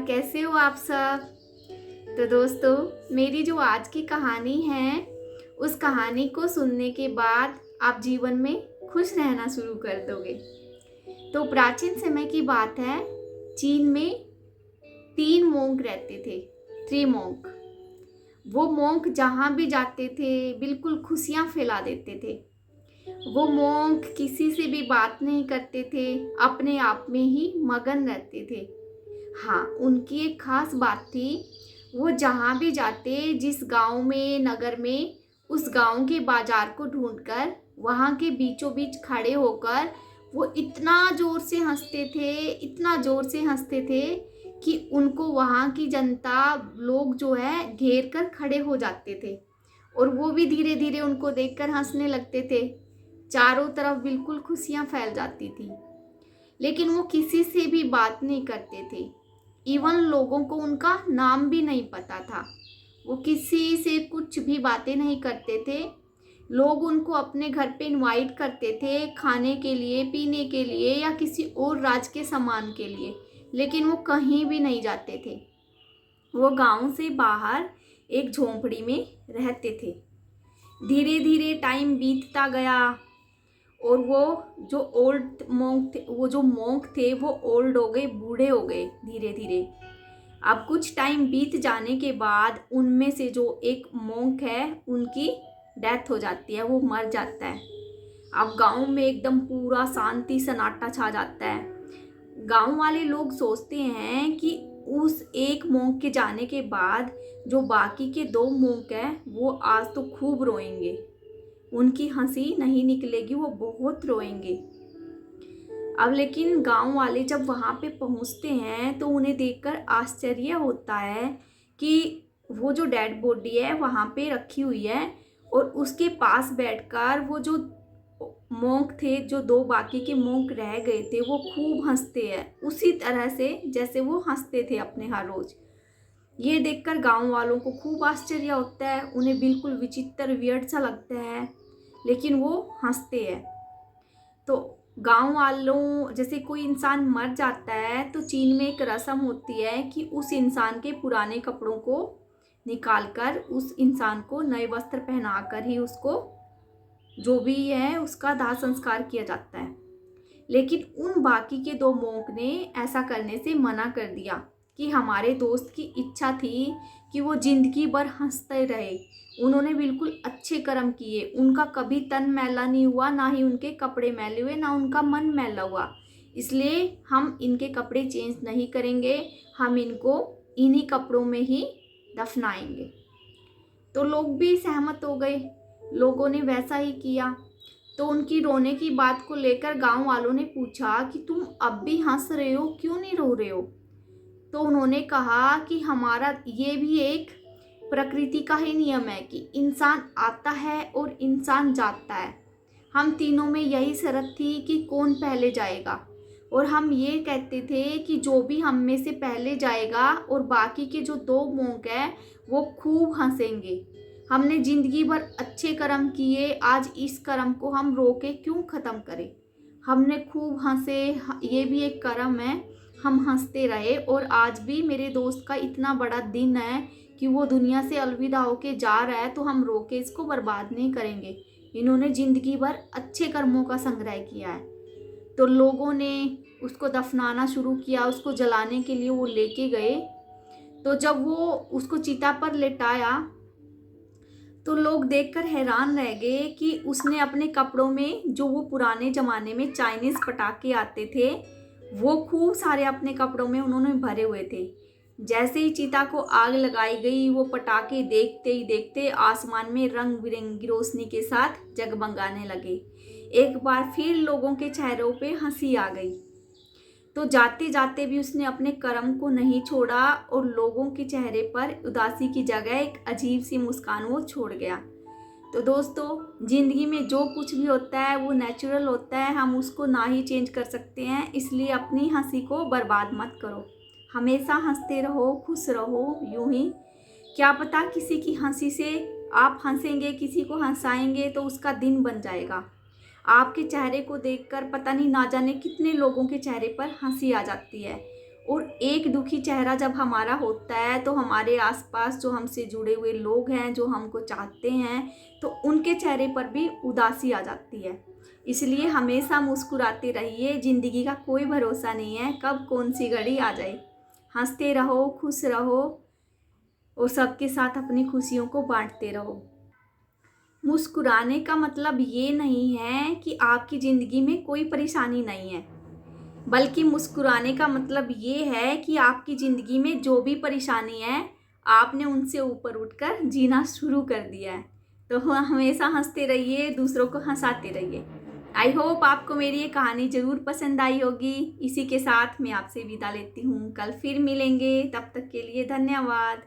कैसे हो आप सब। तो दोस्तों, मेरी जो आज की कहानी है उस कहानी को सुनने के बाद आप जीवन में खुश रहना शुरू कर दोगे। तो प्राचीन समय की बात है। चीन में 3 मोंक रहते थे। 3 मोंक। वो मोंक जहाँ भी जाते थे बिल्कुल खुशियाँ फैला देते थे। वो मोंक किसी से भी बात नहीं करते थे, अपने आप में ही मगन रहते थे। हाँ, उनकी एक खास बात थी। वो जहाँ भी जाते, जिस गांव में, नगर में, उस गांव के बाजार को ढूंढकर वहाँ के बीचों बीच खड़े होकर वो इतना ज़ोर से हंसते थे, इतना ज़ोर से हंसते थे कि उनको वहाँ की जनता, लोग जो है घेर कर खड़े हो जाते थे और वो भी धीरे धीरे उनको देखकर हंसने लगते थे। चारों तरफ बिल्कुल खुशियाँ फैल जाती थी। लेकिन वो किसी से भी बात नहीं करते थे। इवन लोगों को उनका नाम भी नहीं पता था। वो किसी से कुछ भी बातें नहीं करते थे। लोग उनको अपने घर पे इनवाइट करते थे खाने के लिए, पीने के लिए या किसी और राज के सामान के लिए, लेकिन वो कहीं भी नहीं जाते थे। वो गांव से बाहर एक झोंपड़ी में रहते थे। धीरे धीरे टाइम बीतता गया और वो जो ओल्ड मोंक थे, वो जो मोंक थे वो ओल्ड हो गए, बूढ़े हो गए धीरे धीरे। अब कुछ टाइम बीत जाने के बाद उनमें से जो एक मोंक है उनकी डेथ हो जाती है, वो मर जाता है। अब गांव में एकदम पूरा शांति सन्नाटा छा जाता है। गांव वाले लोग सोचते हैं कि उस एक मोंक के जाने के बाद जो बाकी के 2 मोंक हैं वो आज तो खूब रोएंगे, उनकी हंसी नहीं निकलेगी, वो बहुत रोएंगे। अब लेकिन गांव वाले जब वहाँ पे पहुँचते हैं तो उन्हें देखकर आश्चर्य होता है कि वो जो डेड बॉडी है वहाँ पे रखी हुई है और उसके पास बैठकर वो जो मोंक थे, जो 2 बाकी के मोंक रह गए थे, वो खूब हंसते हैं उसी तरह से जैसे वो हंसते थे अपने हर रोज। ये देखकर गांव वालों को खूब आश्चर्य होता है, उन्हें बिल्कुल विचित्र, वियर्ड सा लगता है, लेकिन वो हंसते हैं। तो गांव वालों, जैसे कोई इंसान मर जाता है तो चीन में एक रस्म होती है कि उस इंसान के पुराने कपड़ों को निकालकर उस इंसान को नए वस्त्र पहनाकर ही उसको जो भी है उसका दाह संस्कार किया जाता है। लेकिन उन बाकी के 2 मोंक ने ऐसा करने से मना कर दिया कि हमारे दोस्त की इच्छा थी कि वो जिंदगी भर हंसते रहे। उन्होंने बिल्कुल अच्छे कर्म किए, उनका कभी तन मैला नहीं हुआ, ना ही उनके कपड़े मैले हुए, ना उनका मन मैला हुआ। इसलिए हम इनके कपड़े चेंज नहीं करेंगे, हम इनको इन्हीं कपड़ों में ही दफनाएंगे। तो लोग भी सहमत हो गए, लोगों ने वैसा ही किया। तो उनकी रोने की बात को लेकर गांव वालों ने पूछा कि तुम अब भी हंस रहे हो, क्यों नहीं रो रहे हो। तो उन्होंने कहा कि हमारा ये भी एक प्रकृति का ही नियम है कि इंसान आता है और इंसान जाता है। हम तीनों में यही शर्त थी कि कौन पहले जाएगा, और हम ये कहते थे कि जो भी हम में से पहले जाएगा और बाकी के जो 2 मोंक हैं वो खूब हंसेंगे। हमने जिंदगी भर अच्छे कर्म किए, आज इस कर्म को हम रो के क्यों ख़त्म करें। हमने खूब हंसे, ये भी एक कर्म है, हम हंसते रहे। और आज भी मेरे दोस्त का इतना बड़ा दिन है कि वो दुनिया से अलविदा होके जा रहा है, तो हम रो के इसको बर्बाद नहीं करेंगे। इन्होंने ज़िंदगी भर अच्छे कर्मों का संग्रह किया है। तो लोगों ने उसको दफनाना शुरू किया, उसको जलाने के लिए वो लेके गए। तो जब वो उसको चिता पर लेटाया तो लोग देखकर हैरान रह गए कि उसने अपने कपड़ों में, जो वो पुराने ज़माने में चाइनीज़ पटाखे आते थे, वो खूब सारे अपने कपड़ों में उन्होंने भरे हुए थे। जैसे ही चिता को आग लगाई गई, वो पटाखे देखते ही देखते आसमान में रंग बिरंगी रोशनी के साथ जगमगाने लगे। एक बार फिर लोगों के चेहरों पे हंसी आ गई। तो जाते जाते भी उसने अपने कर्म को नहीं छोड़ा और लोगों के चेहरे पर उदासी की जगह एक अजीब सी मुस्कान वो छोड़ गया। तो दोस्तों, ज़िंदगी में जो कुछ भी होता है वो नेचुरल होता है, हम उसको ना ही चेंज कर सकते हैं। इसलिए अपनी हंसी को बर्बाद मत करो, हमेशा हंसते रहो, खुश रहो। यूं ही क्या पता किसी की हंसी से आप हंसेंगे, किसी को हंसाएंगे तो उसका दिन बन जाएगा। आपके चेहरे को देखकर पता नहीं ना जाने कितने लोगों के चेहरे पर हंसी आ जाती है। और एक दुखी चेहरा जब हमारा होता है तो हमारे आसपास जो हमसे जुड़े हुए लोग हैं, जो हमको चाहते हैं, तो उनके चेहरे पर भी उदासी आ जाती है। इसलिए हमेशा मुस्कुराते रहिए। ज़िंदगी का कोई भरोसा नहीं है, कब कौन सी घड़ी आ जाए। हंसते रहो, खुश रहो और सबके साथ अपनी खुशियों को बांटते रहो। मुस्कुराने का मतलब ये नहीं है कि आपकी ज़िंदगी में कोई परेशानी नहीं है, बल्कि मुस्कुराने का मतलब ये है कि आपकी ज़िंदगी में जो भी परेशानी है, आपने उनसे ऊपर उठकर जीना शुरू कर दिया है। तो हमेशा हंसते रहिए, दूसरों को हंसाते रहिए। आई होप आपको मेरी ये कहानी ज़रूर पसंद आई होगी। इसी के साथ मैं आपसे विदा लेती हूँ। कल फिर मिलेंगे, तब तक के लिए धन्यवाद।